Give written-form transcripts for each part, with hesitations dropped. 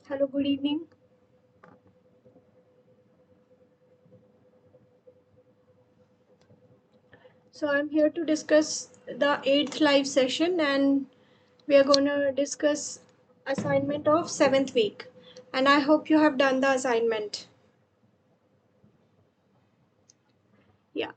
Hello, good evening. So I'm here to discuss the 8th live session, and we are going to discuss assignment of 7th week. And I hope you have done the assignment. Yeah.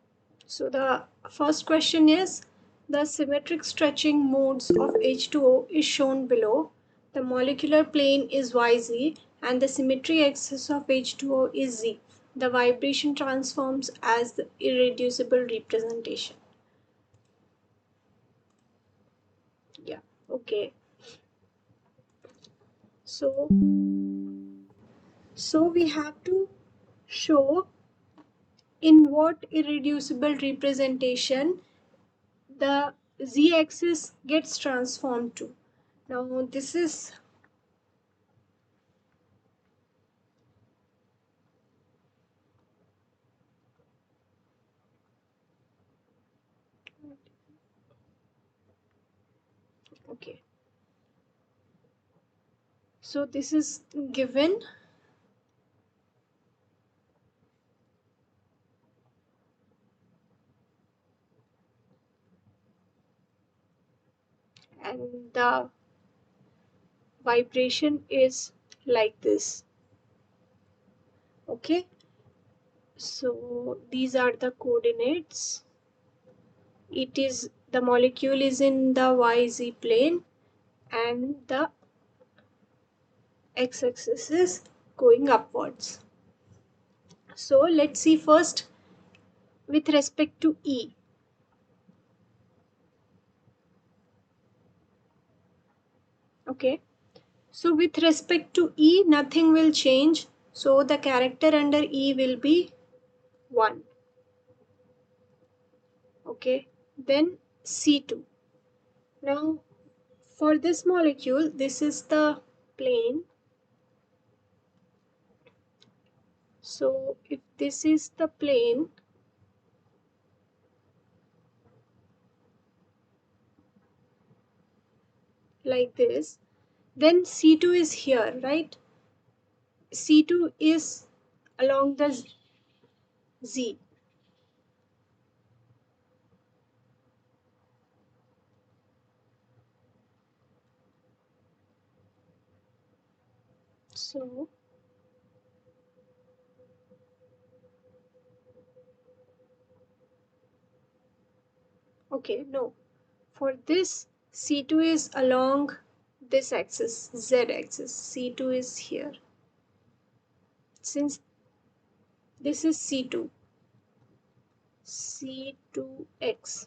So the first question is, the symmetric stretching modes of H2O is shown below. The molecular plane is YZ and the symmetry axis of H2O is Z. The vibration transforms as the irreducible representation. Yeah. Okay. So we have to show in what irreducible representation the z-axis gets transformed to. Now this is okay. So this is given, and the vibration is like this. Okay, so these are the coordinates. It is the molecule is in the YZ plane and the x-axis is going upwards. So let's see first with respect to E. Okay, so with respect to E, nothing will change. So the character under E will be 1. Okay, then C2. Now for this molecule, this is the plane. So if this is the plane, like this, then C2 is here, right? C2 is along the Z. So okay, no. For this, C2 is along this axis, Z axis. C2 is here. Since this is C2, C2X.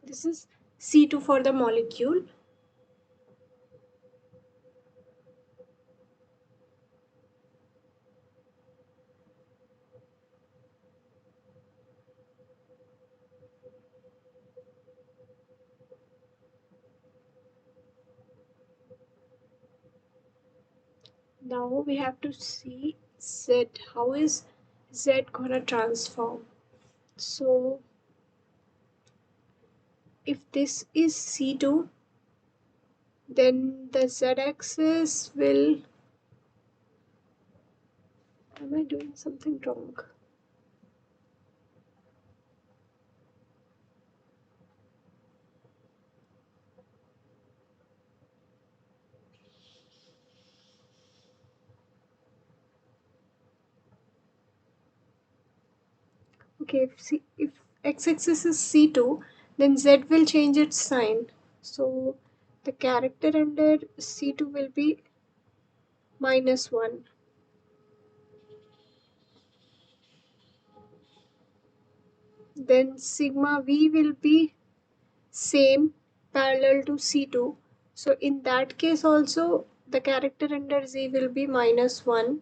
This is C2 for the molecule. Now we have to see Z. How is Z gonna transform? So if this is C2, then the Z-axis will... Am I doing something wrong? Okay, if x-axis is C2, then Z will change its sign. So the character under C2 will be -1. Then sigma V will be same, parallel to C2. So in that case also the character under Z will be -1,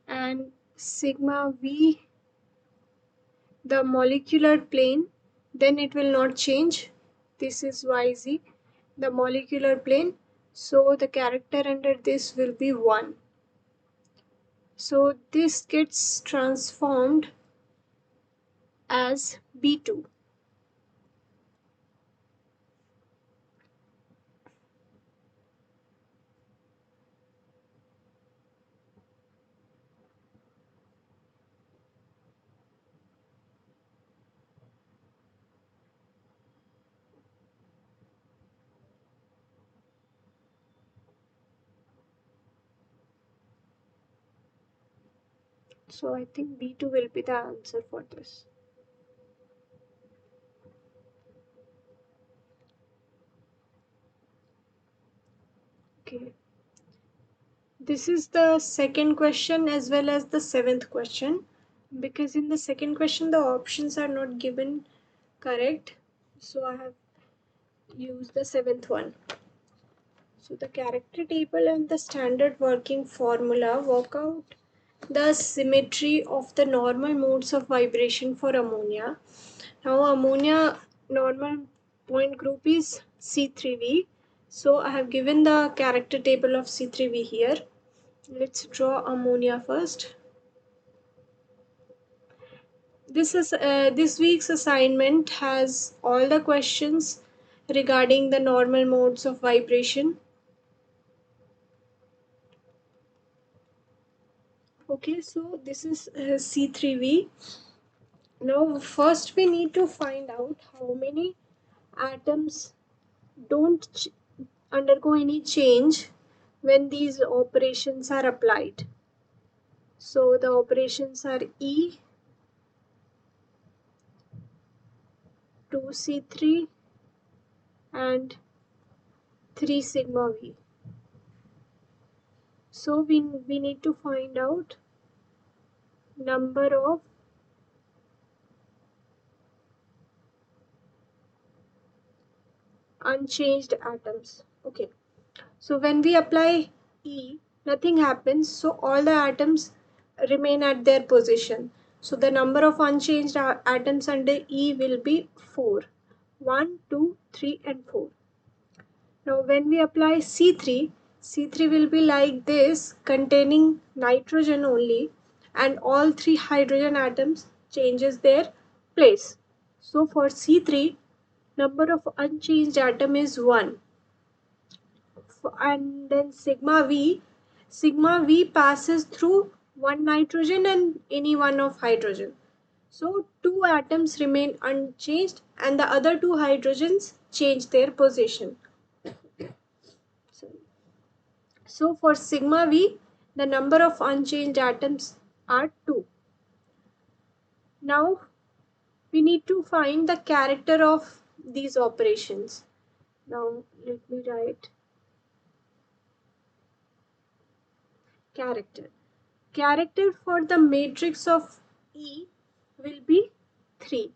and sigma V, the molecular plane, then it will not change. This is YZ, the molecular plane. So the character under this will be 1. So this gets transformed as B2. So I think B2 will be the answer for this. Okay. This is the second question as well as the seventh question, because in the second question the options are not given correct. So I have used the seventh one. So the character table and the standard working formula work out the symmetry of the normal modes of vibration for ammonia. Now ammonia normal point group is C3V. So I have given the character table of C3V here. Let's draw ammonia first. This week's assignment has all the questions regarding the normal modes of vibration. Okay, so this is C3V. Now first we need to find out how many atoms don't undergo any change when these operations are applied. So the operations are E, 2C3 and 3 sigma V. So we need to find out number of unchanged atoms. Okay, so when we apply E, nothing happens, so all the atoms remain at their position. So the number of unchanged atoms under E will be 4. 1, 2, 3 and 4. Now when we apply C3, C3 will be like this, containing nitrogen only, and all 3 hydrogen atoms changes their place. So for C3, number of unchanged atom is 1. And then sigma V passes through one nitrogen and any one of hydrogen. So two atoms remain unchanged and the other two hydrogens change their position. So for sigma V, the number of unchanged atoms are 2. Now we need to find the character of these operations. Now let me write character. Character for the matrix of E will be 3.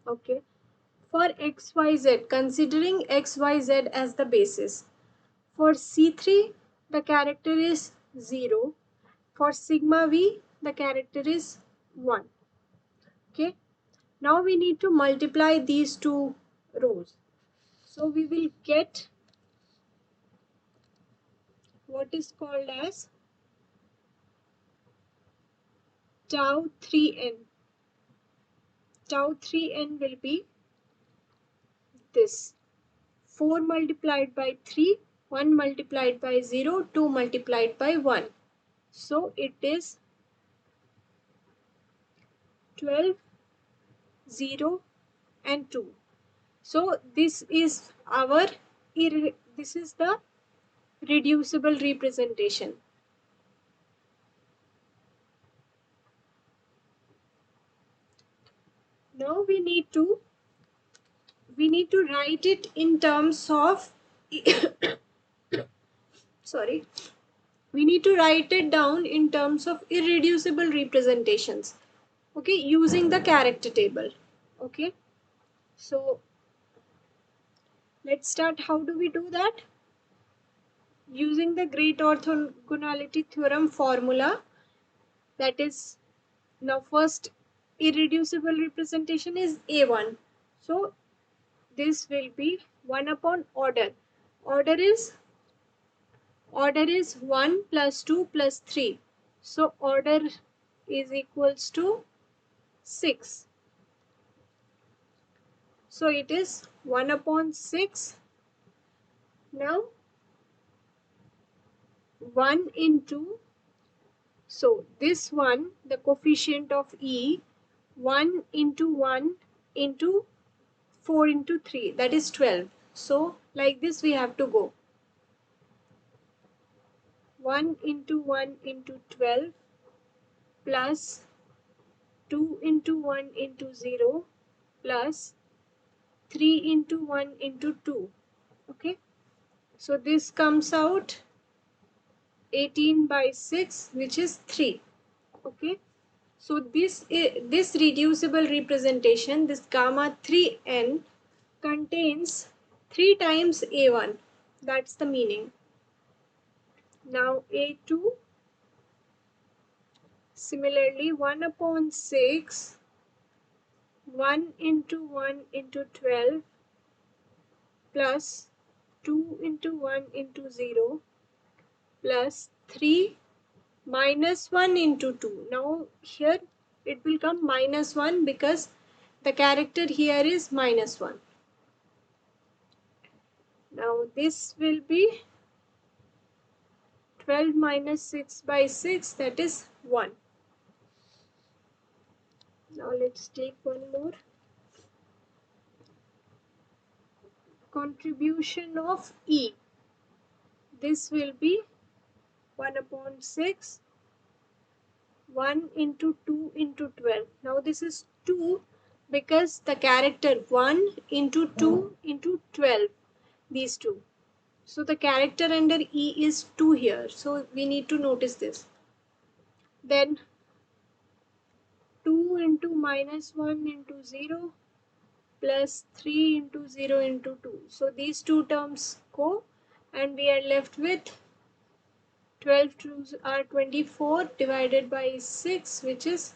Okay. For XYZ, considering XYZ as the basis. For C3, the character is 0. For sigma V, the character is 1. Okay. Now we need to multiply these two rows. So we will get what is called as tau 3n. Tau 3n will be this. 4 multiplied by 3, 1 multiplied by 0, 2 multiplied by 1. So it is 12, 0 and 2. So this is this is the reducible representation. Now we need to write it in terms of sorry, we need to write it down in terms of irreducible representations, okay, using the character table. Okay, so let's start. How do we do that? Using the great orthogonality theorem formula, that is, now first irreducible representation is A1. So this will be 1 upon order. Order is 1 plus 2 plus 3. So order is equals to 6. So it is 1 upon 6. Now 1 into, so this one, the coefficient of E, 1 into 1 into 4 into 3, that is 12. So like this we have to go. 1 into 1 into 12 plus 2 into 1 into 0 plus 3 into 1 into 2. Okay, so this comes out 18 by 6, which is 3. Okay, so this reducible representation, this gamma 3n, contains 3 times a1. That's the meaning. Now a2, similarly 1 upon 6, 1 into 1 into 12 plus 2 into 1 into 0 plus 3 minus 1 into 2. Now here it will come minus 1 because the character here is minus 1. Now this will be 12 minus 6 by 6, that is 1. Now let's take one more. Contribution of E. This will be 1 upon 6, 1 into 2 into 12. Now this is 2 because the character 1 into 2 into 12, these two. So the character under E is 2 here. So we need to notice this. Then 2 into minus 1 into 0 plus 3 into 0 into 2. So these two terms go and we are left with 12 2s are 24 divided by 6, which is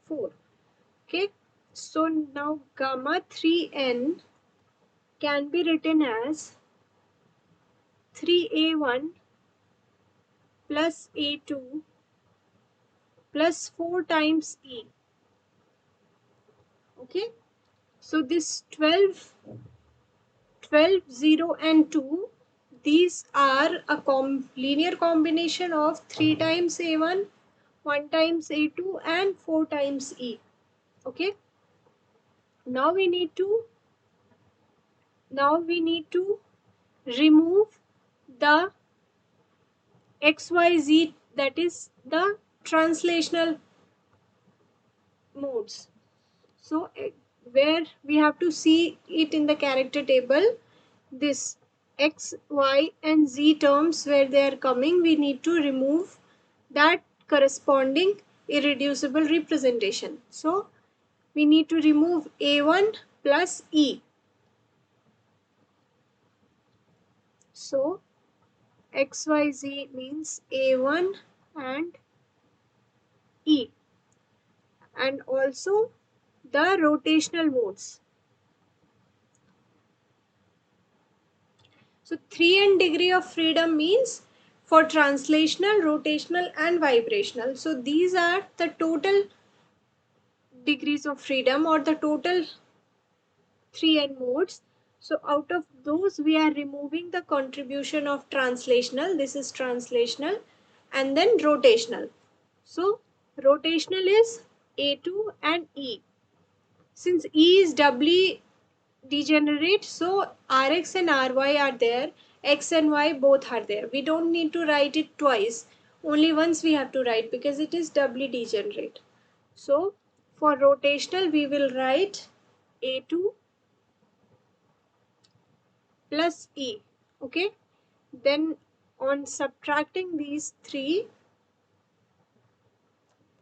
4. Okay, so now gamma 3n can be written as 3a1 plus a2 plus 4 times e. Okay, so this 12, 0 and 2, these are a linear combination of 3 times a1, 1 times a2 and 4 times e. Okay, now we need to remove the xyz, that is the translational modes. So where we have to see it in the character table, this x, y and z terms where they are coming, we need to remove that corresponding irreducible representation. So we need to remove a1 plus e. So xyz means a1 and e, and also the rotational modes. So 3n degree of freedom means for translational, rotational and vibrational. So these are the total degrees of freedom or the total 3n modes. So out of those we are removing the contribution of translational, this is translational, and then rotational. So rotational is A2 and E. Since E is doubly degenerate, so Rx and Ry are there, X and Y both are there. We don't need to write it twice, only once we have to write because it is doubly degenerate. So for rotational we will write A2 plus E. Okay, then on subtracting these three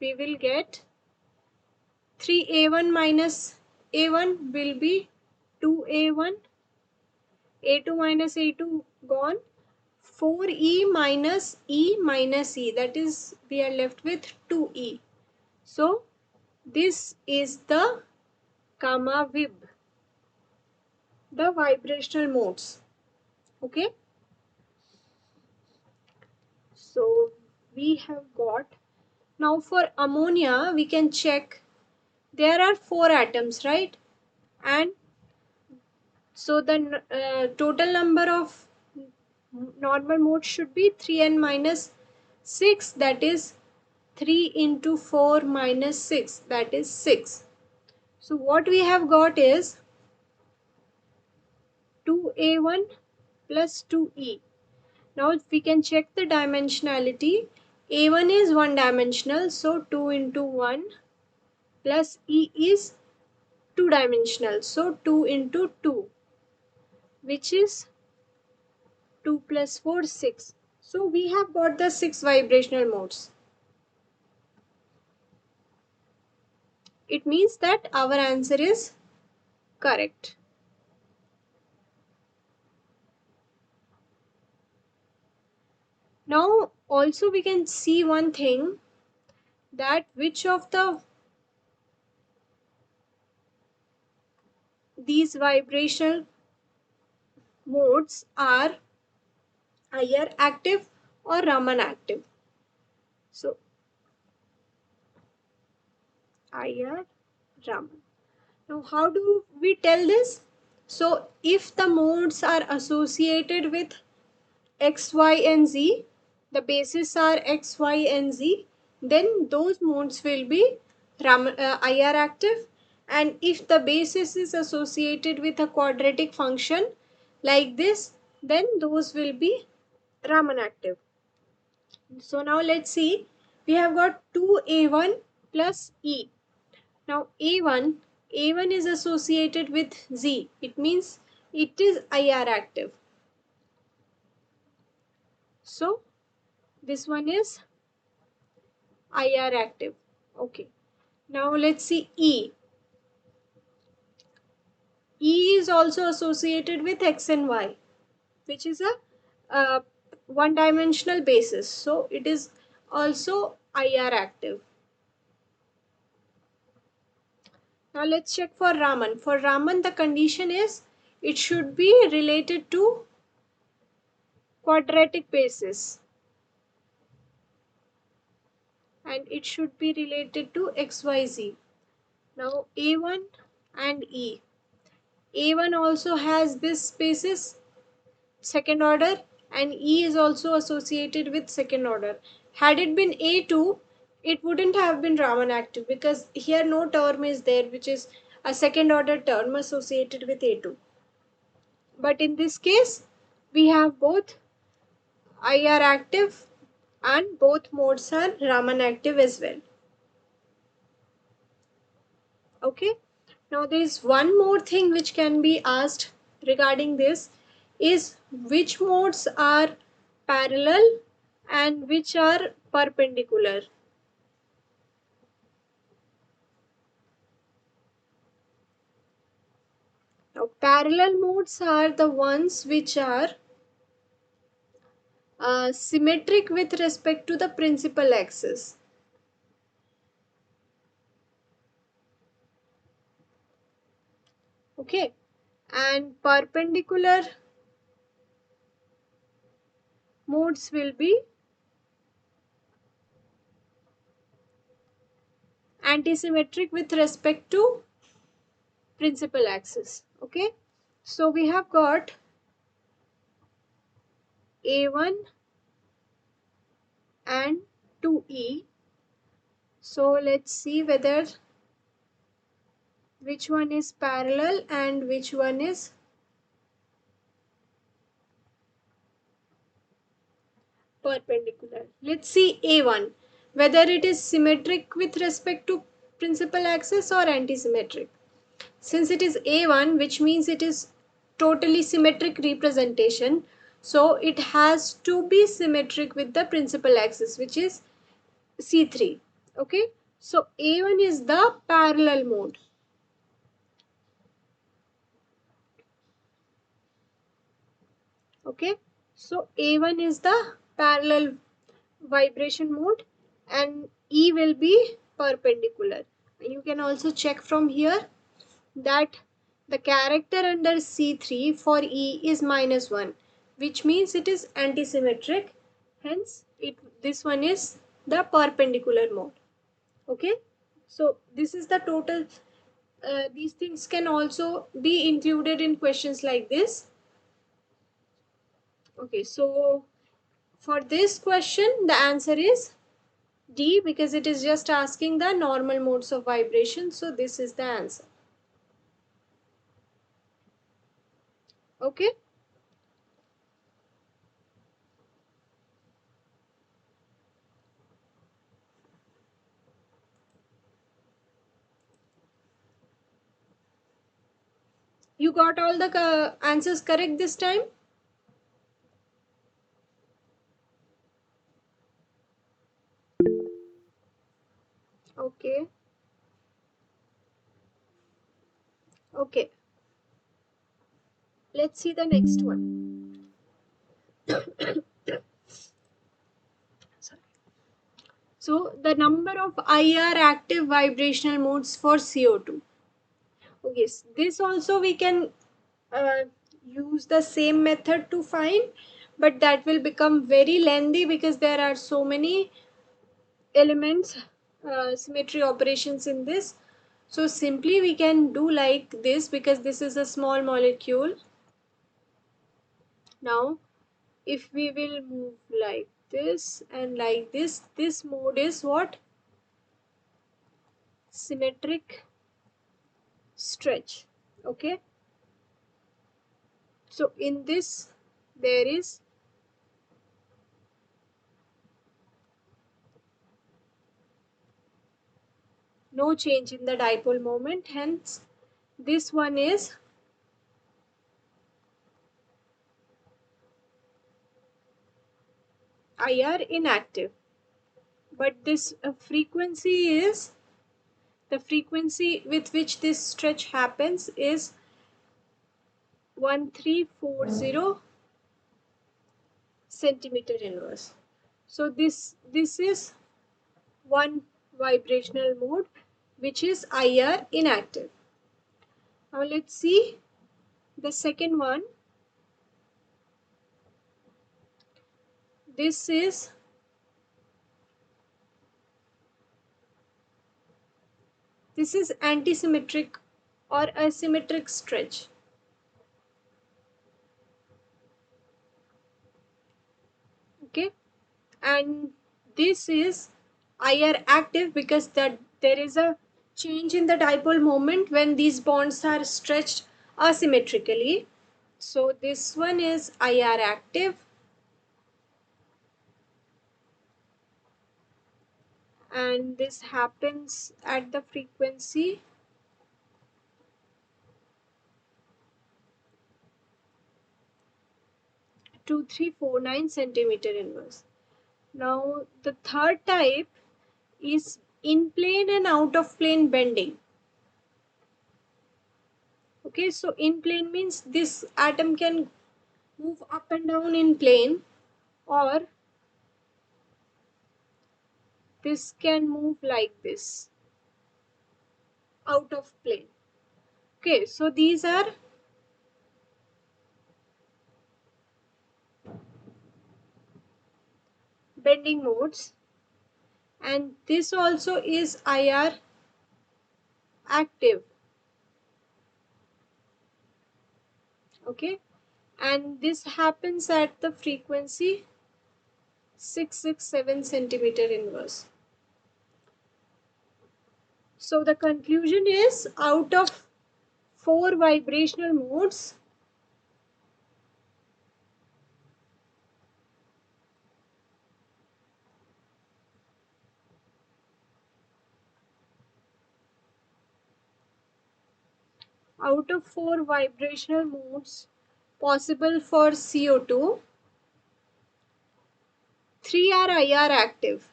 we will get 3a1 minus a1 will be 2a1, a2 minus a2 gone, 4e minus e minus e, that is we are left with 2e. So this is the gamma vib, the vibrational modes. Okay, so we have got, now for ammonia we can check, there are 4 atoms, right? And so the total number of normal modes should be 3n minus 6, that is 3 into 4 minus 6, that is 6. So what we have got is 2a1 plus 2e. Now we can check the dimensionality. A1 is one dimensional, so 2 into 1 plus E is two dimensional, so 2 into 2, which is 2 plus 4, 6. So we have got the 6 vibrational modes. It means that our answer is correct. Now also we can see one thing, that which of these vibrational modes are IR active or Raman active. So IR Raman. Now how do we tell this? So if the modes are associated with X, Y and Z, the bases are X, Y and Z, then those modes will be IR active. And if the basis is associated with a quadratic function like this, then those will be Raman active. So now let's see, we have got 2A1 plus E. Now A1 is associated with Z. It means it is IR active. So this one is IR active. Okay. Now let's see E. E is also associated with X and Y, which is a one dimensional basis. So it is also IR active. Now let's check for Raman. For Raman, the condition is it should be related to quadratic basis, and it should be related to XYZ. Now A1 and E. A1 also has this basis, second order, and E is also associated with second order. Had it been A2, it wouldn't have been Raman active because here no term is there which is a second order term associated with A2. But in this case, we have both IR active and both modes are Raman active as well. Okay. Now there is one more thing which can be asked regarding this, is which modes are parallel and which are perpendicular. Now parallel modes are the ones which are symmetric with respect to the principal axis. Okay. And perpendicular modes will be antisymmetric with respect to principal axis. Okay. So we have got A1 and 2E. So let's see whether which one is parallel and which one is perpendicular. Let's see A1, whether it is symmetric with respect to principal axis or antisymmetric. Since it is A1, which means it is totally symmetric representation, so it has to be symmetric with the principal axis, which is C3. Okay, so A1 is the parallel mode. Okay, so A1 is the parallel vibration mode and E will be perpendicular. You can also check from here that the character under C3 for E is -1, which means it is antisymmetric. Hence, this one is the perpendicular mode. Okay, so this is the total. These things can also be included in questions like this. Okay, so for this question, the answer is D, because it is just asking the normal modes of vibration. So this is the answer. Okay. You got all the answers correct this time? Okay. Okay. Let's see the next one. Sorry. So the number of IR active vibrational modes for CO2. Okay, this also we can uh, use the same method to find, but that will become very lengthy because there are so many elements, symmetry operations in this. So simply we can do like this because this is a small molecule. Now if we will move like this and like this mode is what? Symmetric stretch. Okay, so in this there is no change in the dipole moment, hence this one is IR inactive. But this frequency is, the frequency with which this stretch happens is 1340 centimeter inverse. So this is one vibrational mode which is IR inactive. Now let's see the second one. This is antisymmetric or asymmetric stretch. Okay, and this is IR active because that there is a change in the dipole moment when these bonds are stretched asymmetrically. So this one is IR active, and this happens at the frequency 2349 centimeter inverse. Now the third type is in plane and out of plane bending. Okay, so in plane means this atom can move up and down in plane, or this can move like this out of plane. Okay, so these are bending modes, and this also is IR active. Okay, and this happens at the frequency 667 centimeter inverse. So the conclusion is, out of 4 vibrational modes, out of 4 vibrational modes possible for CO2, 3 are IR active.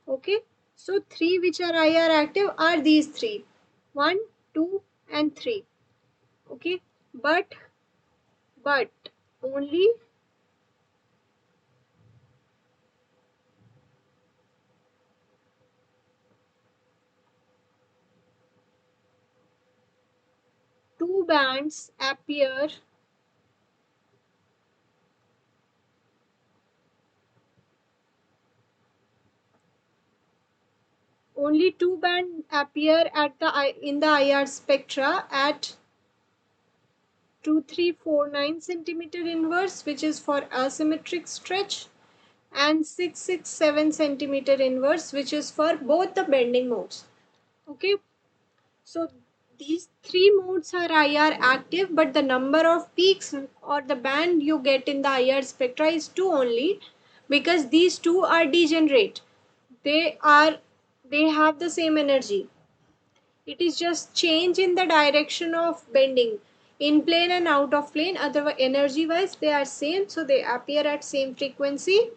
Okay, so 3 which are IR active are these 3, 1, 2 and 3. Okay, but only two bands appear only two bands appear at the in the IR spectra at 2349 centimeter inverse, which is for asymmetric stretch, and 667 centimeter inverse, which is for both the bending modes. Okay, so these 3 modes are IR active, but the number of peaks or the band you get in the IR spectra is 2 only, because these 2 are degenerate. They are they have the same energy. It is just change in the direction of bending in plane and out of plane. Otherwise, energy wise they are same, so they appear at same frequency,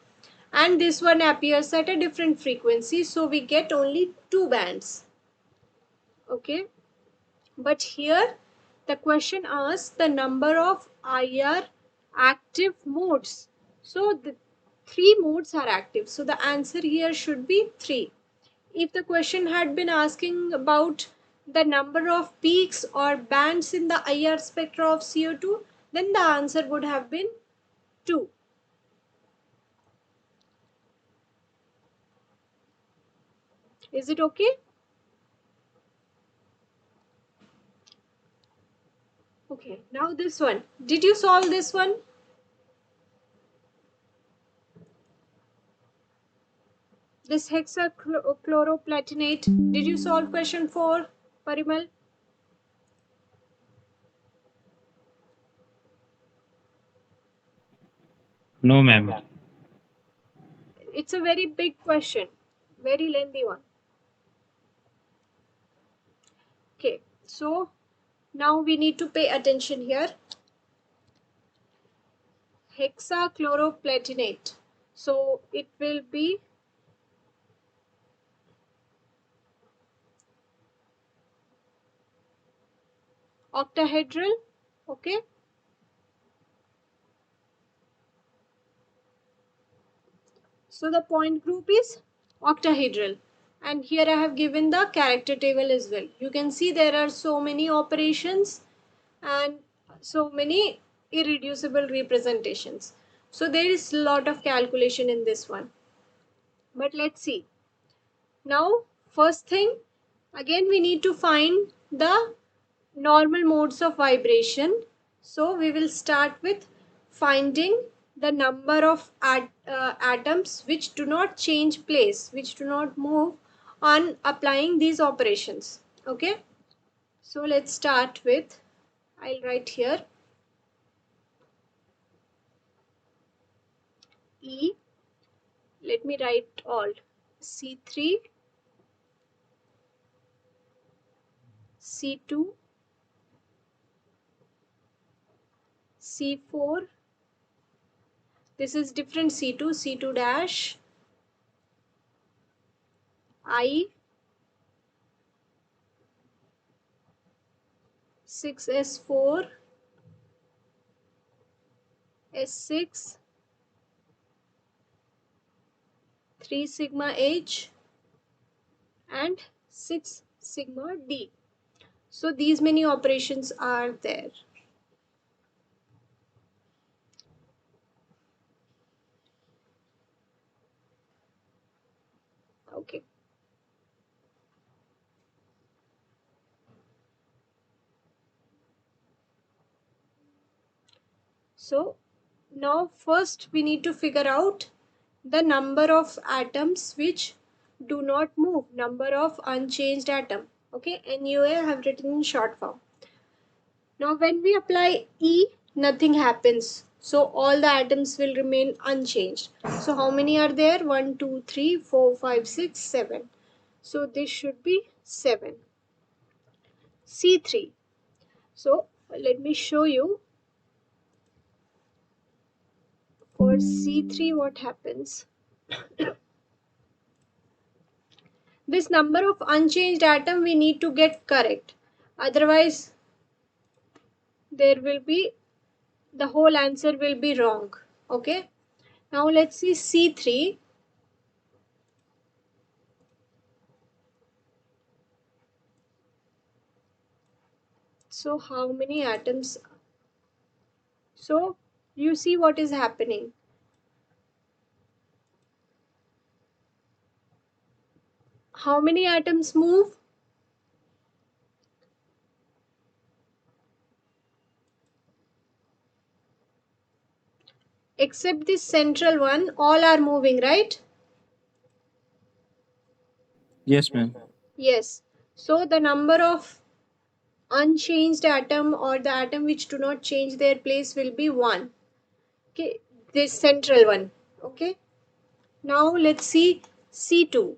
and this one appears at a different frequency, so we get only two bands. Okay, but here the question asks the number of IR active modes. So the three modes are active, so the answer here should be 3. If the question had been asking about the number of peaks or bands in the IR spectra of CO2, then the answer would have been 2. Is it okay? Okay, now this one. Did you solve this one? This hexachloroplatinate. Did you solve question 4, Parimal? No, ma'am. It's a very big question, very lengthy one. Okay, so now we need to pay attention here. Hexachloroplatinate. So it will be octahedral. Okay. So the point group is octahedral. And here I have given the character table as well. You can see there are so many operations and so many irreducible representations. So there is a lot of calculation in this one. But let's see. Now, first thing, again we need to find the normal modes of vibration. So we will start with finding the number of atoms which do not change place, which do not move on applying these operations. Okay. So let's start with, I'll write here E. Let me write all. C3, C2, C4. This is different C2, C2 dash, I, 6s4, S6, 3 sigma H, and 6 sigma D. So these many operations are there. Okay. So now first we need to figure out the number of atoms which do not move, number of unchanged atom. Okay, NUA I have written in short form. Now when we apply E, nothing happens. So all the atoms will remain unchanged. So how many are there? 1, 2, 3, 4, 5, 6, 7. So this should be 7. C3. So let me show you for C3 what happens. This number of unchanged atom we need to get correct. Otherwise there will be, the whole answer will be wrong. Okay. Now let's see C3. So how many atoms? So you see what is happening. How many atoms move? Except this central one, all are moving, right? Yes, ma'am. Yes. So the number of unchanged atom or the atom which do not change their place will be 1. Okay, this central one. Okay. Now let's see C2.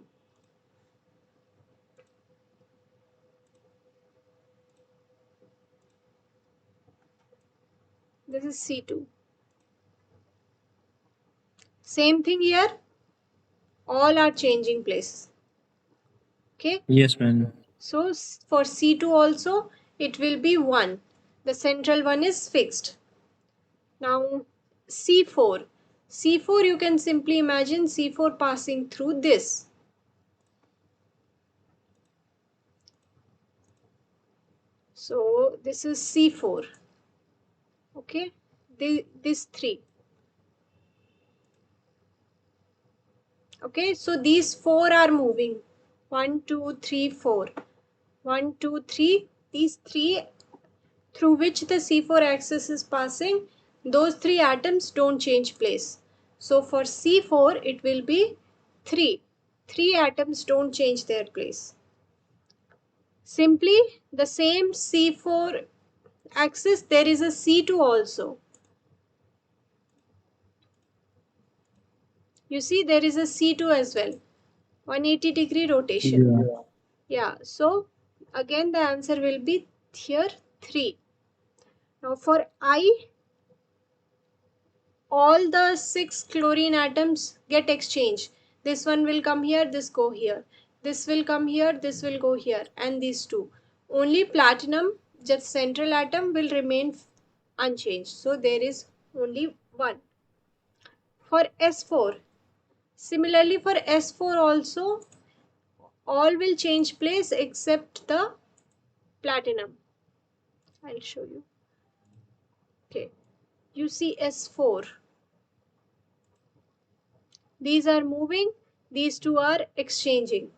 This is C2. Same thing here. All are changing places. Okay. Yes, ma'am. So for C2 also, it will be 1. The central one is fixed. Now C4. C4 you can simply imagine C4 passing through this. So this is C4. Okay. This 3. Okay. So these 4 are moving. 1, 2, 3, 4. 1, 2, 3. These 3 through which the C4 axis is passing, those 3 atoms don't change place. So for C4, it will be 3. 3 atoms don't change their place. Simply the same C4 axis, there is a C2 also. You see, there is a C2 as well. 180-degree rotation. Yeah. Yeah, so again the answer will be here 3. Now for I, all the 6 chlorine atoms get exchanged. This one will come here, this go here. This will come here, this will go here, and these two. Only platinum, just central atom, will remain unchanged. So there is only one. For S4, similarly for S4 also, all will change place except the platinum. I'll show you. Okay, you see S4. These are moving, these two are exchanging.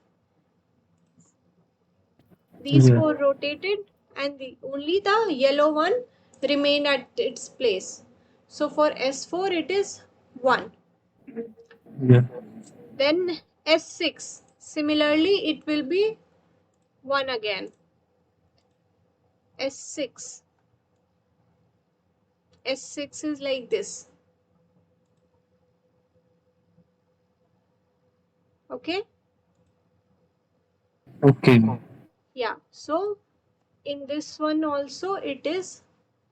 These Yeah. 4 rotated and only the yellow one remained at its place. So for S4 it is 1. Yeah. Then S6, similarly it will be 1 again. S6. S6 is like this. Okay? Okay. Yeah. So in this one also it is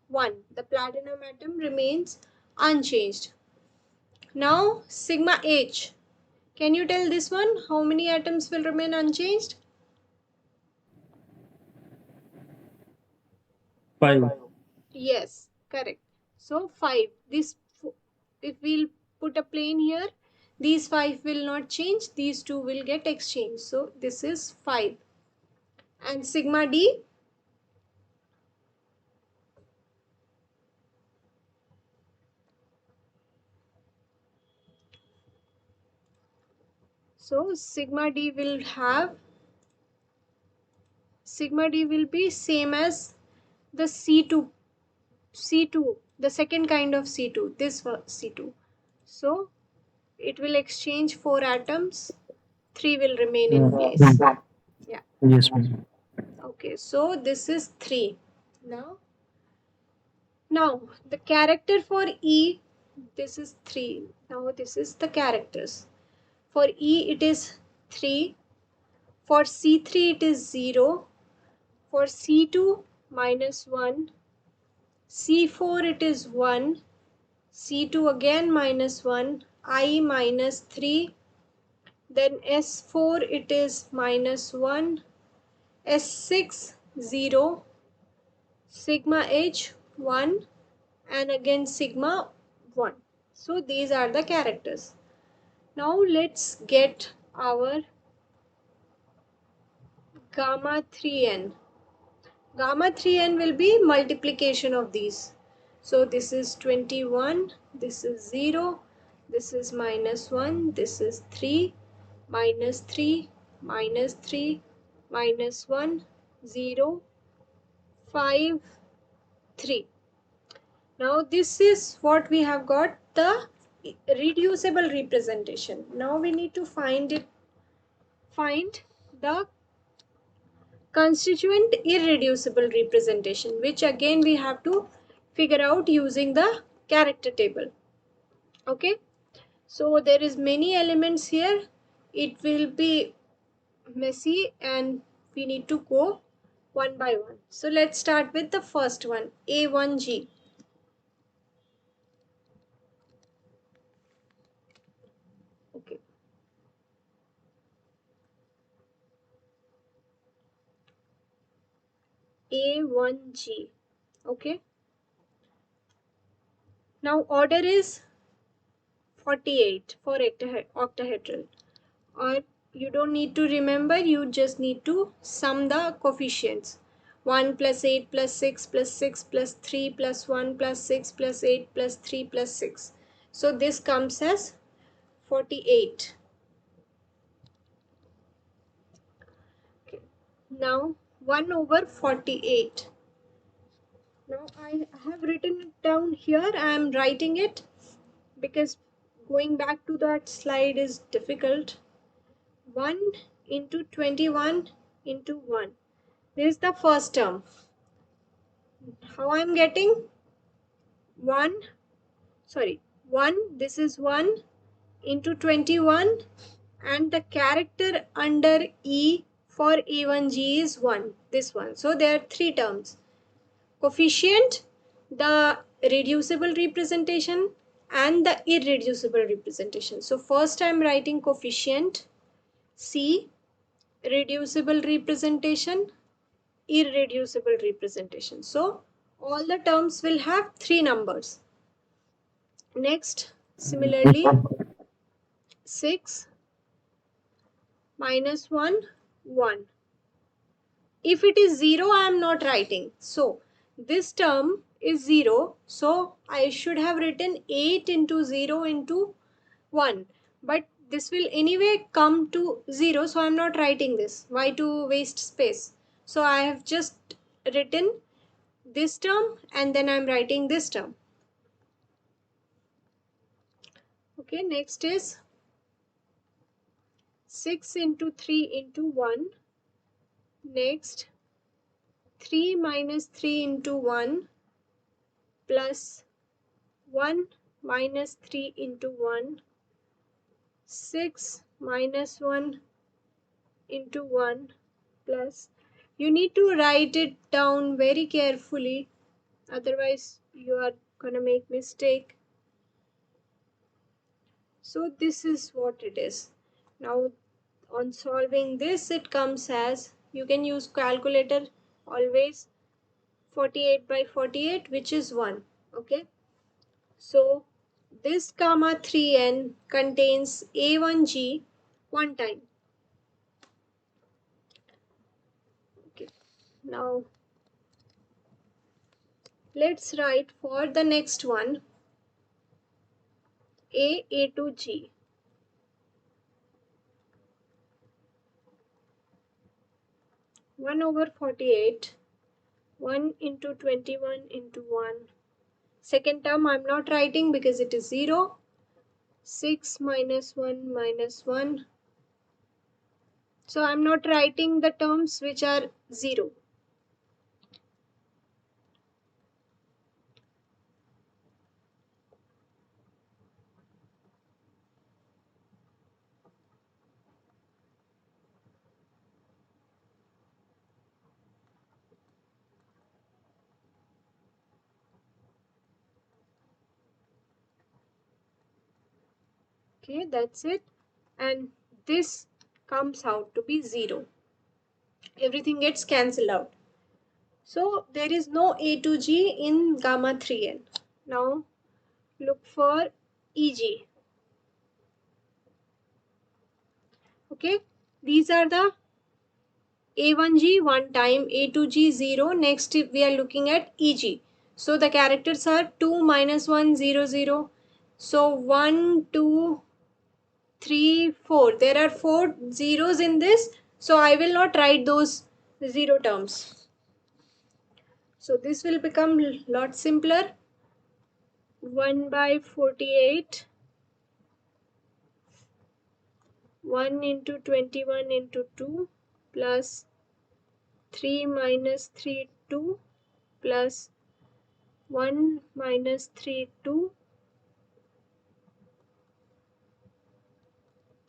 1. The platinum atom remains unchanged. Now sigma H. Can you tell this one how many atoms will remain unchanged? 5. Yes, correct. So 5. If we'll put a plane here, these 5 will not change. These 2 will get exchanged. So this is 5. And sigma D, so sigma D will be same as the C2, the second kind of C2, this C2. So it will exchange 4 atoms, 3 will remain in Yeah. place. Yeah. Yes, ma'am. Okay, so this is 3. Now the character for E, this is 3. Now this is the characters. For E it is 3. For C3 it is 0. For C2 -1. C4 it is 1. C2 again -1. I -3. Then S4 it is -1. S6 0. Sigma H 1. And again sigma 1. So these are the characters. Now let's get our gamma 3n. Gamma 3n will be multiplication of these. So this is 21, this is 0, this is -1, this is 3, -3, -3, -1, 0, 5, 3. Now this is what we have got, the reducible representation. Now we need to find the constituent irreducible representation, which again we have to figure out using the character table. Okay, so there is many elements here. It will be messy and we need to go one by one. So let's start with the first one, A1G. A1G. Okay. Now order is 48 for octahedral. Or you don't need to remember, you just need to sum the coefficients. 1 plus 8 plus 6 plus 6 plus 3 plus 1 plus 6 plus 8 plus 3 plus 6. So this comes as 48. Okay. Now 1 over 48. Now I have written it down here. I am writing it because going back to that slide is difficult. 1 into 21 into 1. This is the first term. How I am getting 1, sorry, 1, this is 1 into 21, and the character under E for A1G is 1, this one. So there are three terms. Coefficient, the reducible representation, and the irreducible representation. So first I am writing coefficient, C, reducible representation, irreducible representation. So all the terms will have three numbers. Next, similarly, 6 minus 1, 1. If it is 0, I am not writing. So this term is 0. So I should have written 8 into 0 into 1. But this will anyway come to 0. So I am not writing this. Why to waste space? So I have just written this term and then I am writing this term. Okay, next is 6 into 3 into 1. Next, 3 minus 3 into 1 plus 1 minus 3 into 1, 6 minus 1 into 1 plus. You need to write it down very carefully, otherwise you are gonna make mistake. So this is what it is. Now on solving this, it comes as, you can use calculator always, 48 by 48, which is 1. Okay, so this gamma 3n contains A1G one time. Okay, now let's write for the next one A2G. 1 over 48, 1 into 21 into 1. Second term I'm not writing because it is 0. 6 minus 1 minus 1. So I'm not writing the terms which are 0. Okay, that's it. And this comes out to be 0. Everything gets cancelled out. So there is no A2G in gamma 3n. Now look for EG. Okay, these are the A1G one time, A2G 0. Next we are looking at EG. So the characters are 2 minus 1 0 0. So 1 2 3 4. There are 4 zeros in this. So I will not write those 0 terms. So this will become a lot simpler. 1 by 48, 1 into 21 into 2 plus 3 minus 3 2 plus 1 minus 3 2,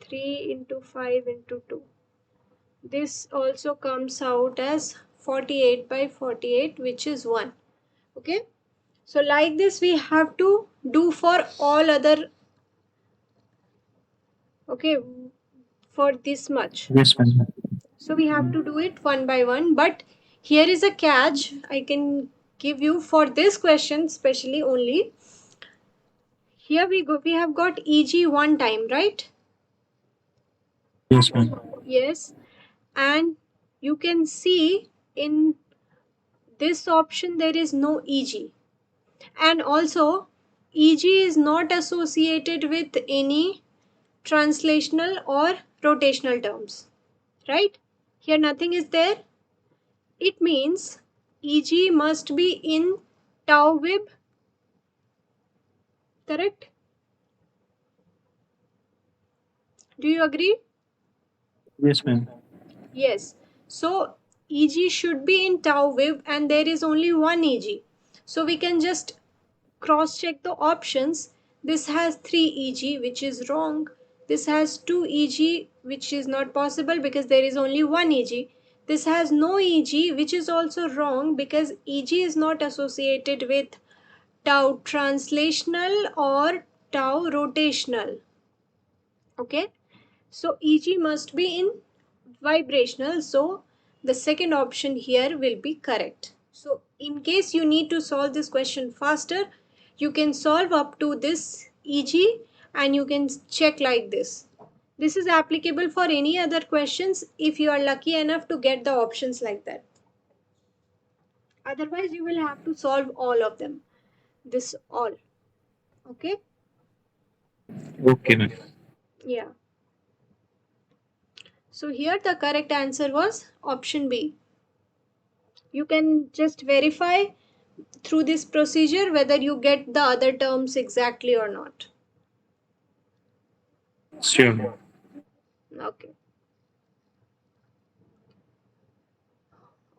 3 into 5 into 2. This also comes out as 48 by 48, which is 1. Okay, so like this we have to do for all other, okay, for this much. Yes, ma'am. So we have to do it one by one, but Here is a catch I can give you for this question, especially only. Here we have got EG one time, right? Yes, ma'am. Yes. And you can see in this option there is no EG. And also, EG is not associated with any translational or rotational terms, right? Here nothing is there. It means EG must be in tau wib, correct? Do you agree? Yes, ma'am. Yes. So EG should be in tau wave and there is only one EG. So we can just cross check the options. This has 3 EG, which is wrong. This has 2 EG, which is not possible because there is only one EG. This has no EG, which is also wrong because EG is not associated with tau translational or tau rotational. Okay. So EG must be in vibrational. So the second option here will be correct. So in case you need to solve this question faster, you can solve up to this EG and you can check like this. This is applicable for any other questions if you are lucky enough to get the options like that. Otherwise, you will have to solve all of them. This all. Okay? Okay, ma'am. Yeah. So here the correct answer was option B. You can just verify through this procedure whether you get the other terms exactly or not. Sure, ma'am. Okay.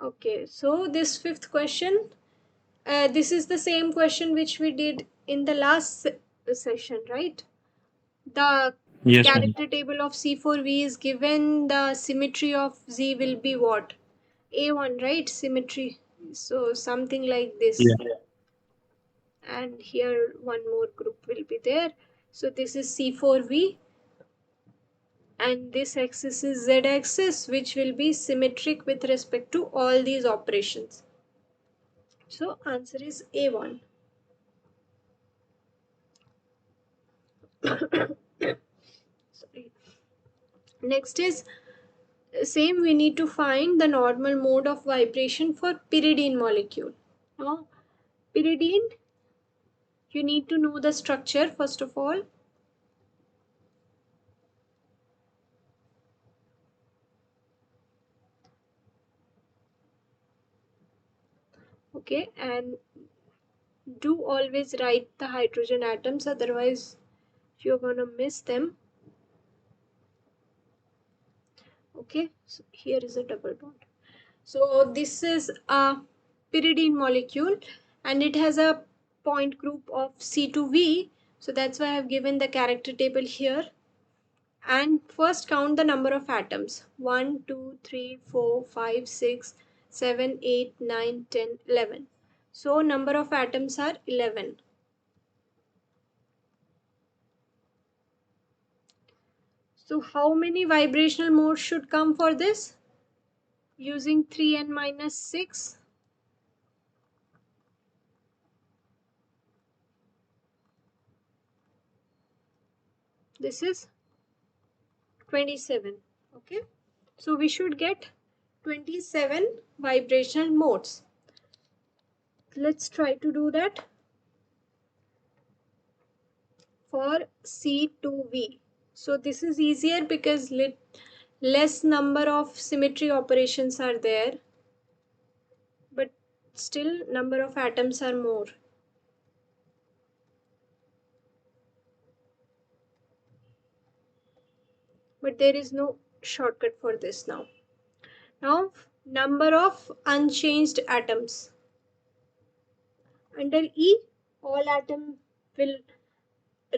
Okay. So this fifth question, this is the same question which we did in the last session, right? The Yes, ma'am. character table of C4V is given. The symmetry of Z will be what? A1, right? Symmetry. So something like Yeah. this. And here one more group will be there. So this is C4V and this axis is Z axis, which will be symmetric with respect to all these operations. So answer is A1. Sorry. Next is same, we need to find the normal mode of vibration for pyridine molecule. Now pyridine, you need to know the structure first of all. Okay, and do always write the hydrogen atoms, otherwise you're gonna miss them. Okay, so here is a double bond. So this is a pyridine molecule and it has a point group of C2V. So that's why I have given the character table here. And first count the number of atoms. 1, 2, 3, 4, 5, 6, 7, 8, 9, 10, 11. So number of atoms are 11. So how many vibrational modes should come for this? Using 3n minus 6. This is 27. Okay. So we should get 27 vibrational modes. Let's try to do that for C2V. So this is easier because less number of symmetry operations are there, but still number of atoms are more. But there is no shortcut for this now. Now, number of unchanged atoms. Under E, all atoms will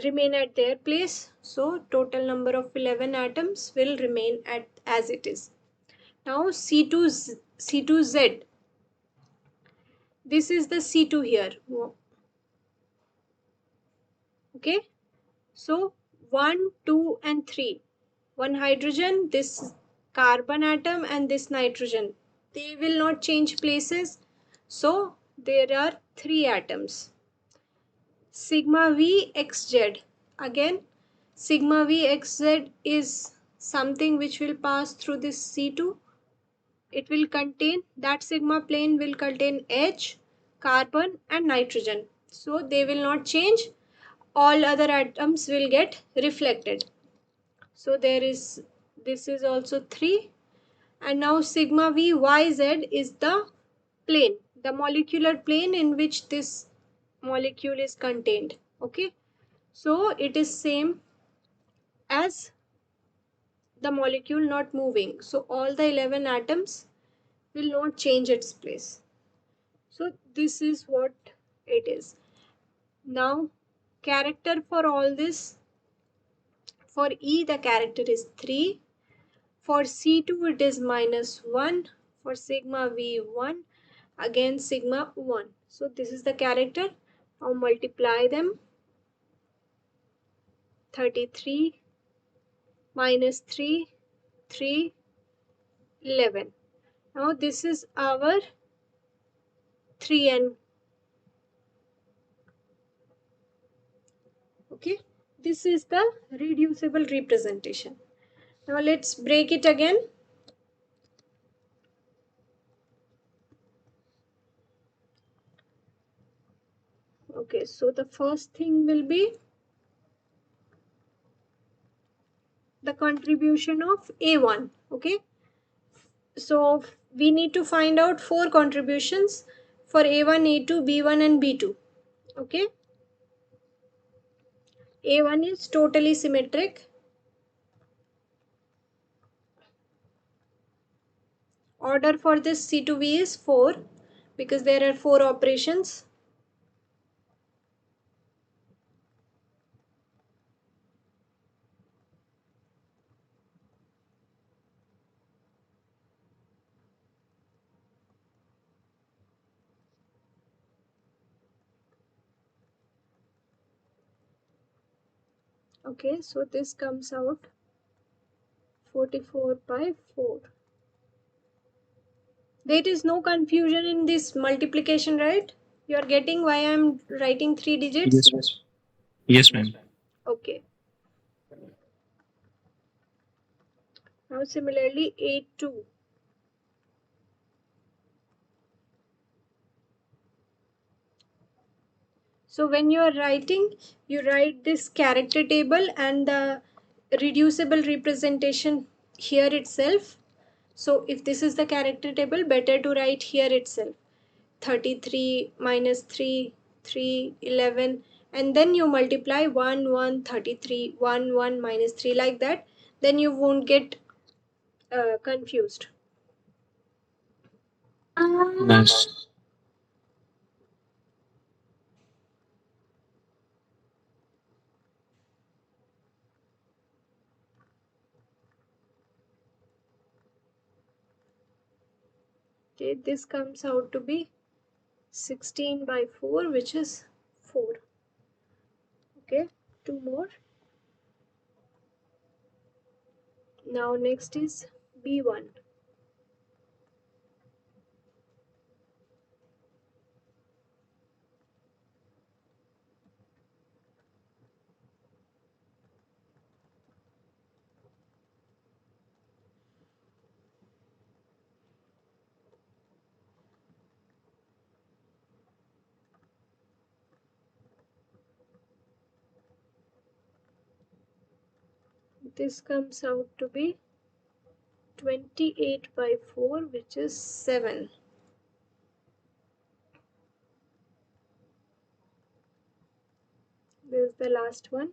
remain at their place. So total number of 11 atoms will remain at as it is. Now C2Z. This is the C2 here. Okay. So 1, 2 and 3. One hydrogen, this carbon atom and this nitrogen. they will not change places. So there are 3 atoms. Sigma V xz. Again, sigma V xz is something which will pass through this C2. It will contain, that sigma plane will contain H, carbon and nitrogen. So they will not change. All other atoms will get reflected. So there is, this is also 3. And now sigma V yz is the plane, the molecular plane in which this molecule is contained. Okay, so it is same as the molecule not moving, so all the 11 atoms will not change its place. So this is what it is. Now character for all this, for E the character is 3, for C2 it is -1, for sigma V1 again sigma 1. So this is the character. Now multiply them. 33 minus 3, 3, 11. Now this is our 3n. Okay, this is the reducible representation. Now let's break it again. Okay, so the first thing will be the contribution of A1. Okay, so we need to find out 4 contributions for A1, A2, B1 and B2. Okay, A1 is totally symmetric. Order for this C2V is 4 because there are 4 operations. Okay, so this comes out 44 by 4. There is no confusion in this multiplication, right? You are getting why I am writing 3 digits? Yes. Yes, ma'am. Okay. Now similarly A2. So when you are writing, you write this character table and the reducible representation here itself. So if this is the character table, better to write here itself. 33 minus 3, 3, 11, and then you multiply 1, 1, 33, 1, 1 minus 3 like that. Then you won't get confused. Nice. Okay, this comes out to be 16 by 4, which is 4. Okay, 2 more. Now next is B1. This comes out to be 28 by 4, which is 7. This is the last one.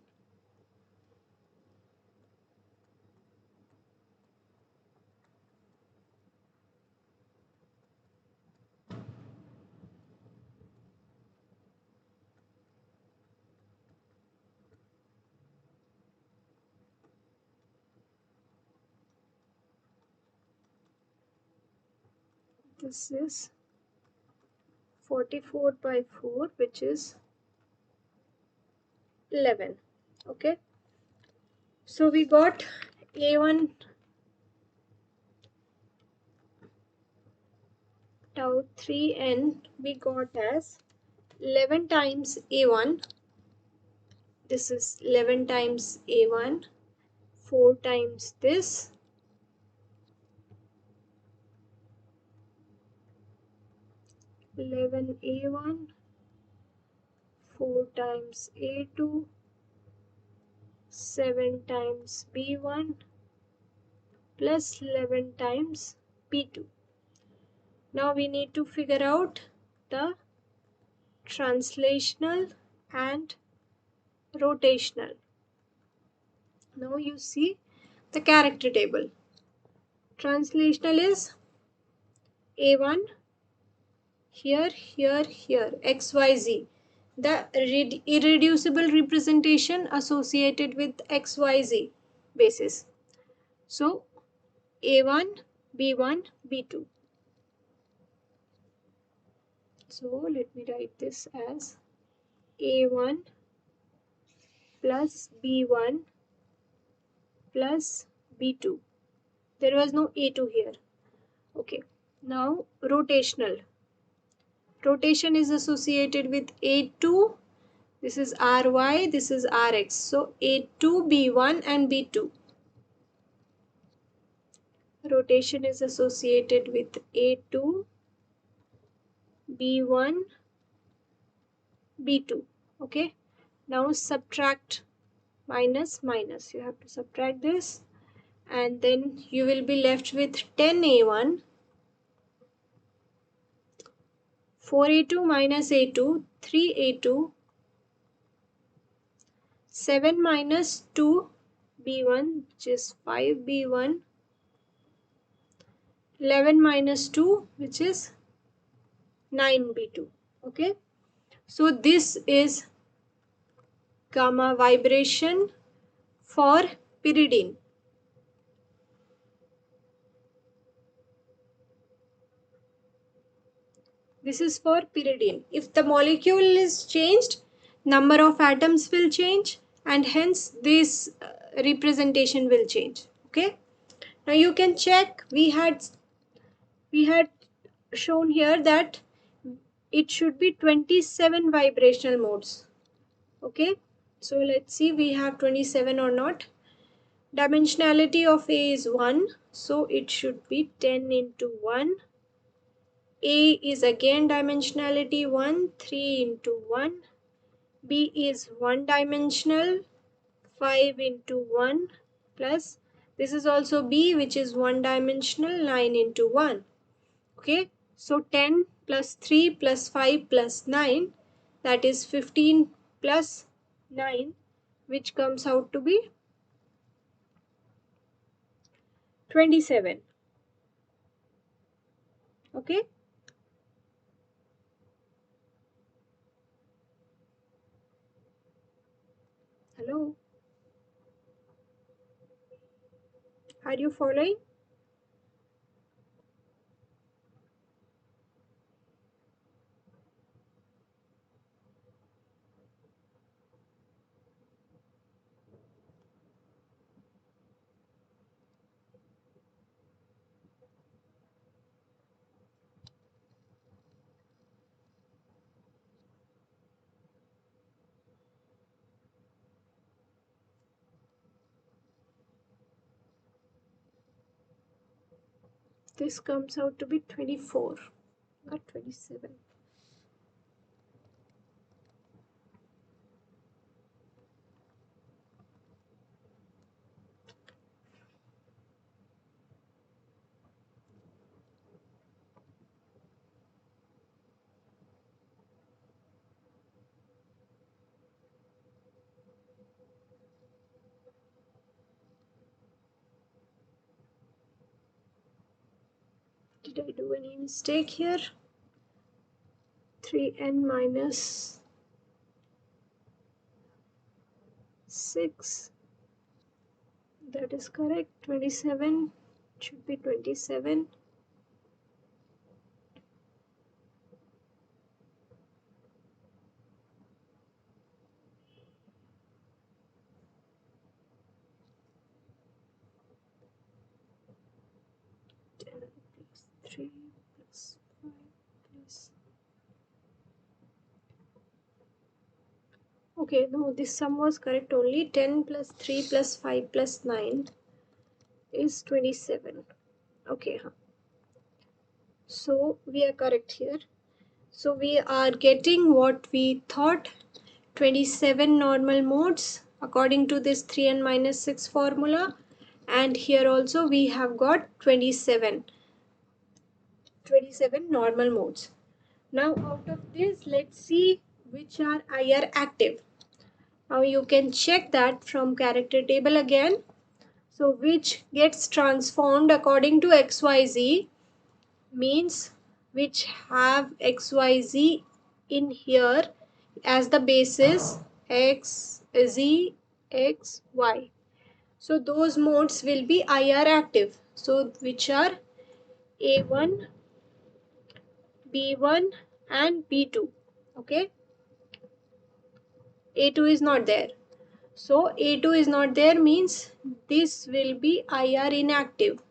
This is 44 by 4, which is 11. Okay, so we got A1 tau 3n we got as 11 times a1. This is 11 times a1, 4 times this, 11 a1, 4 times a2, 7 times b1 plus 11 times b2. Now we need to figure out the translational and rotational. Now you see the character table. Translational is a1 here, here, here, xyz. The irreducible representation associated with xyz basis. So a1, b1, b2. So let me write this as a1 plus b1 plus b2. There was no a2 here. Okay. Now rotational. Rotation is associated with a2. This is ry, this is rx. So a2, b1 and b2. Rotation is associated with a2, b1, b2. Okay. Now subtract minus minus. You have to subtract this and then you will be left with 10a1, 4a2 minus a2, 3a2, 7 minus 2b1 which is 5b1, 11 minus 2 which is 9b2. Okay, so this is gamma vibration for pyridine. This is for pyridine. If the molecule is changed, number of atoms will change and hence this representation will change. Okay, now you can check. We had shown here that it should be 27 vibrational modes. Okay, so let's see we have 27 or not. Dimensionality of A is 1, so it should be 10 into 1. A is again dimensionality 1, 3 into 1. B is one dimensional, 5 into 1 plus this is also B which is one dimensional, 9 into 1. Okay, so 10 plus 3 plus 5 plus 9, that is 15 plus 9, which comes out to be 27. Okay, hello, are you following? This comes out to be 24, not 27. Did I do any mistake here? 3n minus 6, that is correct. 27 should be 27. Plus 3 plus 5 Okay, no, this sum was correct only. 10 plus 3 plus 5 plus 9 is 27. Okay, so we are correct here. So we are getting what we thought, 27 normal modes according to this 3n minus 6 formula, and here also we have got 27 normal modes. Now out of this, let's see which are IR active. Now you can check that from character table again. So which gets transformed according to XYZ means which have XYZ in here as the basis, X, Z, X, Y. So those modes will be IR active. So which are A1, B1 and B2. Okay. A2 is not there. So A2 is not there means this will be IR inactive.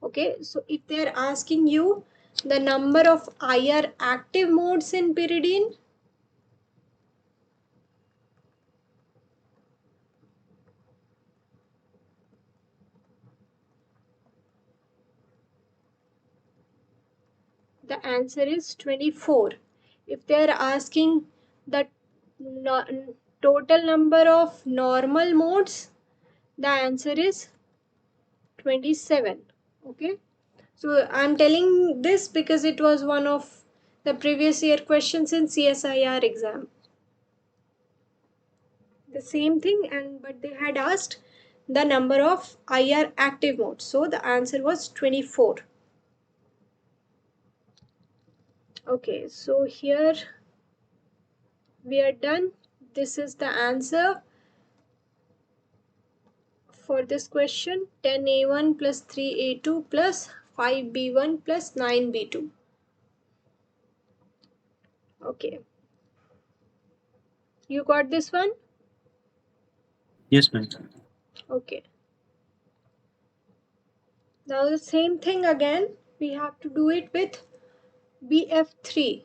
Okay, so if they are asking you the number of IR active modes in pyridine, the answer is 24. If they are asking the total number of normal modes, the answer is 27. Okay, so I'm telling this because it was one of the previous year questions in CSIR exam. The same thing, and but they had asked the number of IR active modes. So the answer was 24. Okay, so here we are done. This is the answer for this question. 10A1 plus 3A2 plus 5B1 plus 9B2. Okay, you got this one? Yes, ma'am. Okay. Now the same thing again. We have to do it with BF3.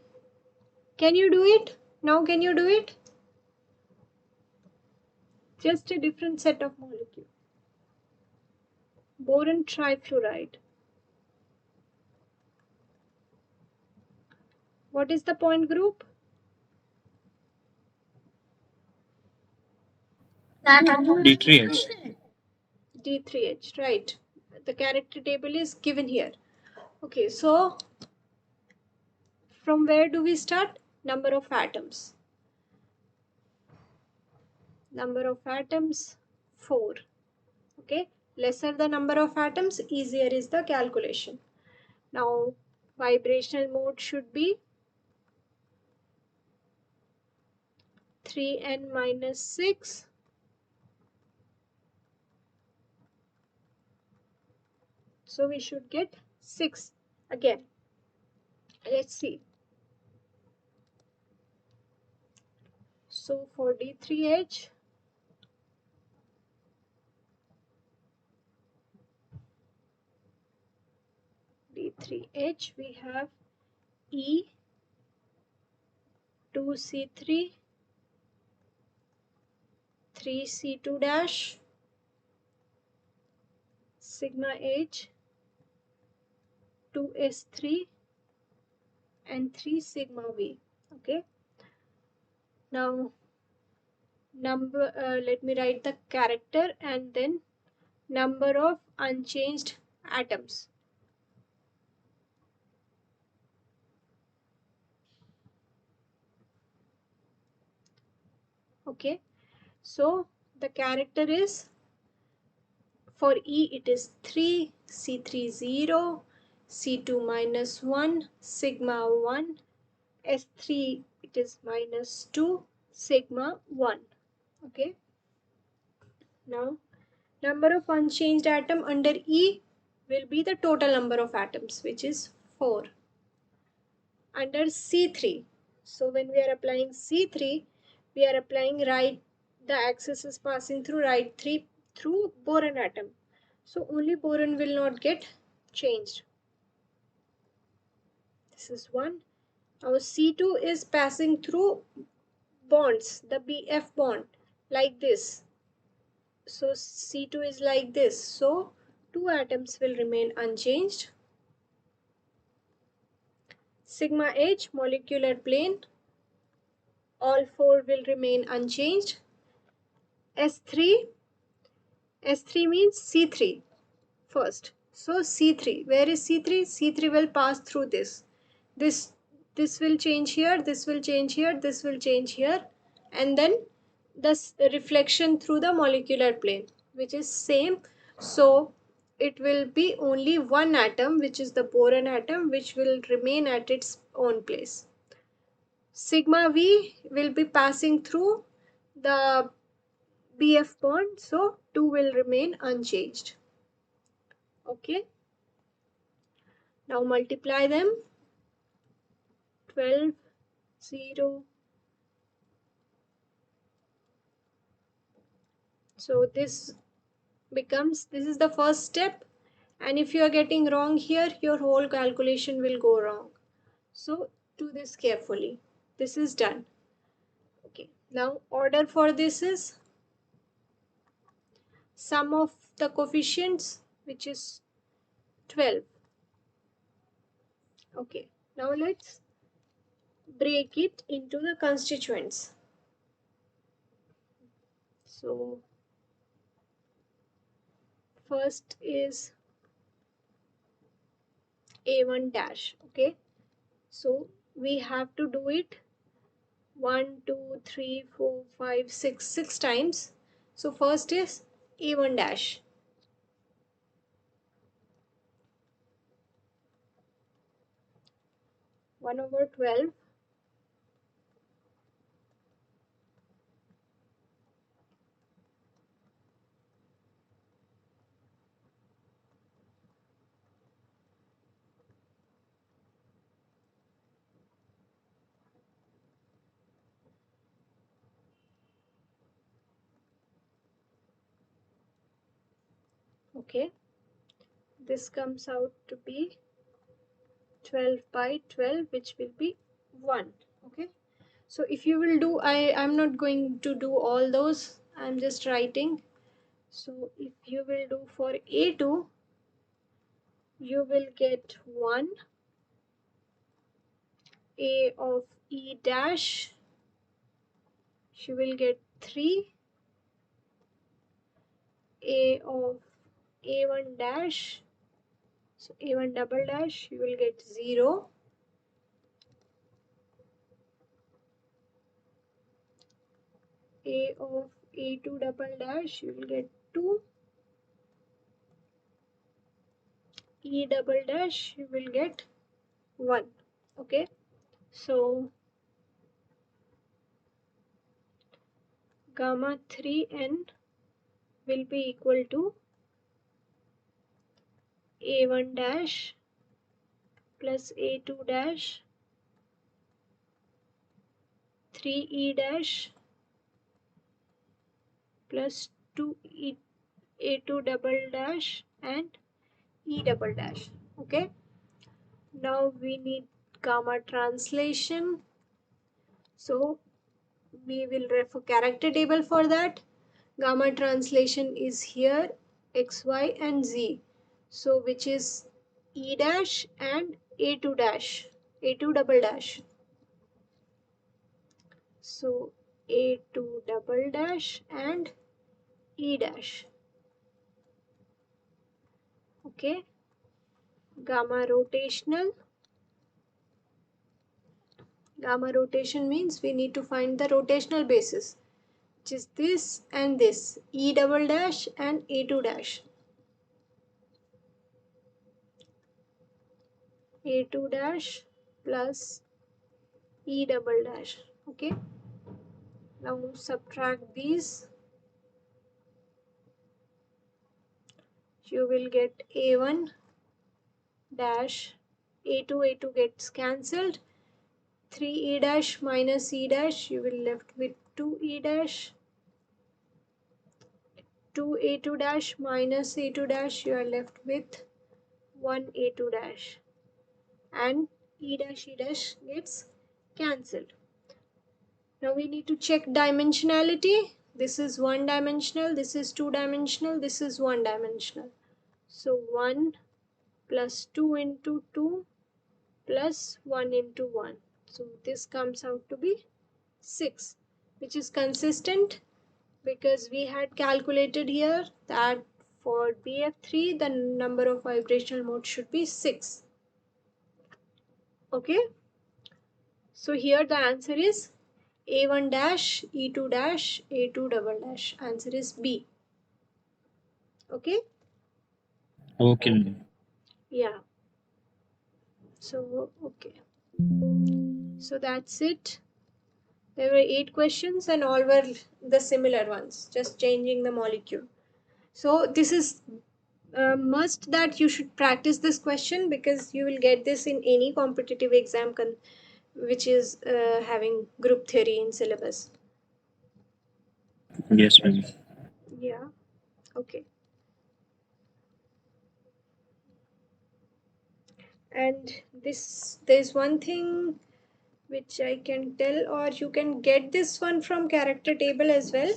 Can you do it? Now can you do it? Just a different set of molecules. Boron trifluoride. What is the point group? D3H. D3H, right. The character table is given here. Okay, so from where do we start? Number of atoms. Number of atoms, 4. Okay, lesser the number of atoms, easier is the calculation. Now, vibrational mode should be 3n minus 6. So we should get 6 again. Let's see. So for D3H, D3H, we have E, 2C3, 3C2 dash, sigma H, 2S3, and 3 sigma V. Okay. Now, let me write the character and then number of unchanged atoms. Okay. So the character is, for E it is 3, C3 0, C2 minus 1, sigma 1, S3 it is minus 2, sigma 1. Okay. Now number of unchanged atom under E will be the total number of atoms, which is 4. Under C3, so when we are applying C3, we are applying right, the axis is passing through right 3 through boron atom. So only boron will not get changed. This is 1. Now C2 is passing through bonds, the BF bond, like this. So C2 is like this. So two atoms will remain unchanged. Sigma H molecular plane, all four will remain unchanged. S3, S3 means C3 first. So C3, where is C3? C3 will pass through this. This this will change here, this will change here, this will change here, and then this reflection through the molecular plane, which is same. So it will be only one atom, which is the boron atom, which will remain at its own place. Sigma V will be passing through the BF bond, so 2 will remain unchanged. Okay, now multiply them. 12, 0. So this is the first step, and if you are getting wrong here, your whole calculation will go wrong. So do this carefully. This is done. Okay, now order for this is sum of the coefficients, which is 12. Okay, now let's break it into the constituents. So first is A1 dash. Okay, so we have to do it 1, 2, 3, 4, 5, 6, 6 times. So first is A1 dash. 1/12. Okay, this comes out to be 12/12, which will be 1. Okay, so if you will do, I'm not going to do all those, I'm just writing. So if you will do for A2, you will get 1. A of E dash, you will get 3. A of A1 dash, so A1 double dash, you will get 0. A of A2 double dash, you will get 2. E double dash, you will get 1. Okay, so gamma 3n will be equal to A1 dash plus A2 dash 3E dash plus 2E A2 double dash and E double dash. Okay, now we need gamma translation. So we will refer character table for that. Gamma translation is here, x, y and z. So which is E dash and A2 dash, A2 double dash. So A2 double dash and E dash. Okay, gamma rotational. Gamma rotation means we need to find the rotational basis, which is this and this, E double dash and A2 dash. A2 dash plus E double dash. Okay, now subtract these. You will get A1 dash, A2 gets cancelled. 3E dash minus E dash, you will left with 2E dash. 2A2 dash minus A2 dash, you are left with 1A2 dash. And E dash gets cancelled. Now we need to check dimensionality. This is one dimensional, this is two dimensional, this is one dimensional. So 1 plus 2 into 2 plus 1 into 1. So this comes out to be 6, which is consistent because we had calculated here that for BF3 the number of vibrational modes should be 6. Okay, so here the answer is A1 dash, E2 dash, A2 double dash. Answer is B. Okay, Okay, ma'am. yeah. So okay, so that's it. There were 8 questions and all were the similar ones, just changing the molecule. So this is a must that you should practice this question because you will get this in any competitive exam which is having group theory in syllabus. Yes, ma'am. Yeah, okay. And there's one thing which I can tell, or you can get this one from character table as well.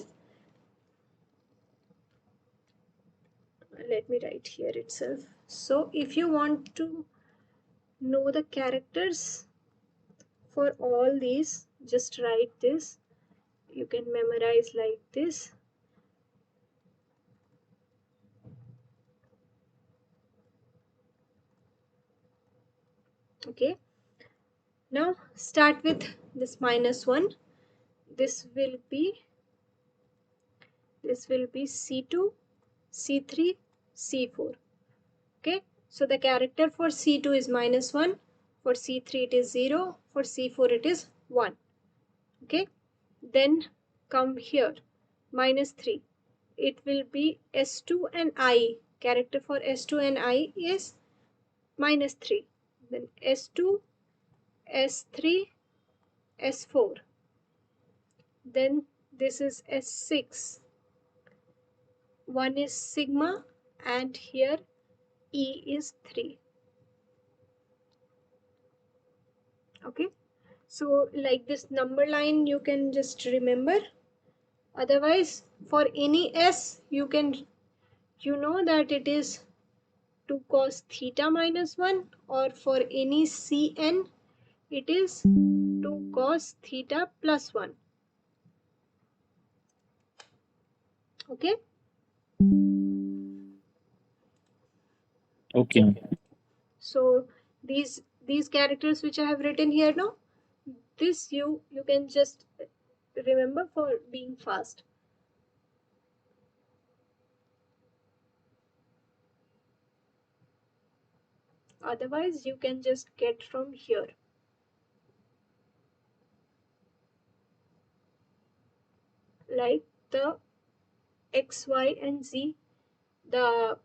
Let me write here itself. So if you want to know the characters for all these, just write this. You can memorize like this. Okay, now start with this -1. This will be C2, C3, C4. Okay, so the character for C2 is -1, for C3 it is 0, for C4 it is 1. Okay, then come here -3. It will be S2 and I. Character for S2 and I is -3. Then S2, S3, S4. Then this is S6. One is sigma and here E is 3. Okay, so like this number line you can just remember. Otherwise for any S you know that it is 2 cos theta -1, or for any Cn it is 2 cos theta plus 1. Okay, Okay, ma'am. so these characters which I have written here now, this you can just remember for being fast. Otherwise you can just get from here. Like the x, y and z, the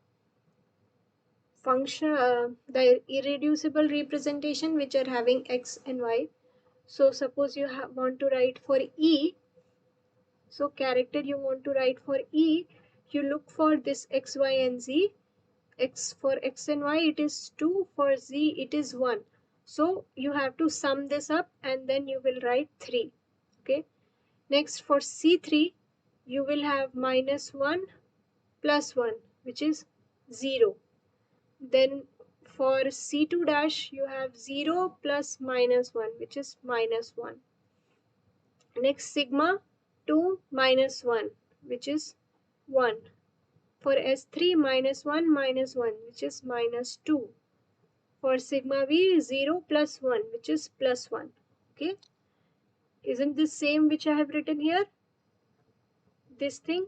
function, the irreducible representation which are having x and y. So suppose you want to write for E, so character you want to write for E, you look for this x, y and z. X for x and y it is 2, for z it is 1. So you have to sum this up and then you will write 3. Okay. Next for C3 you will have -1 plus 1, which is 0. Then for C2 dash you have 0 plus -1, which is -1. Next sigma 2 minus 1, which is 1. For S3 -1 minus 1, which is -2. For sigma V 0 plus 1, which is plus 1. Okay, isn't this same which I have written here, this thing?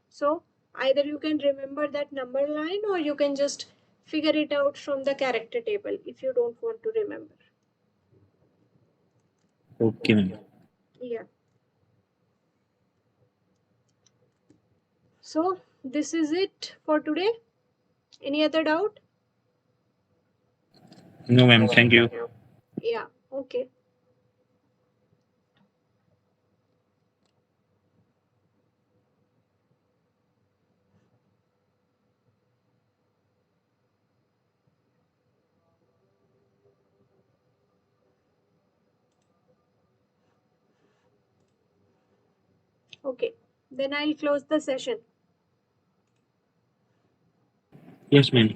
So either you can remember that number line or you can just figure it out from the character table if you don't want to remember. Okay, ma'am. Yeah, so this is it for today. Any other doubt? No, ma'am. Thank you. Yeah, okay. Okay, then I'll close the session. Yes, ma'am.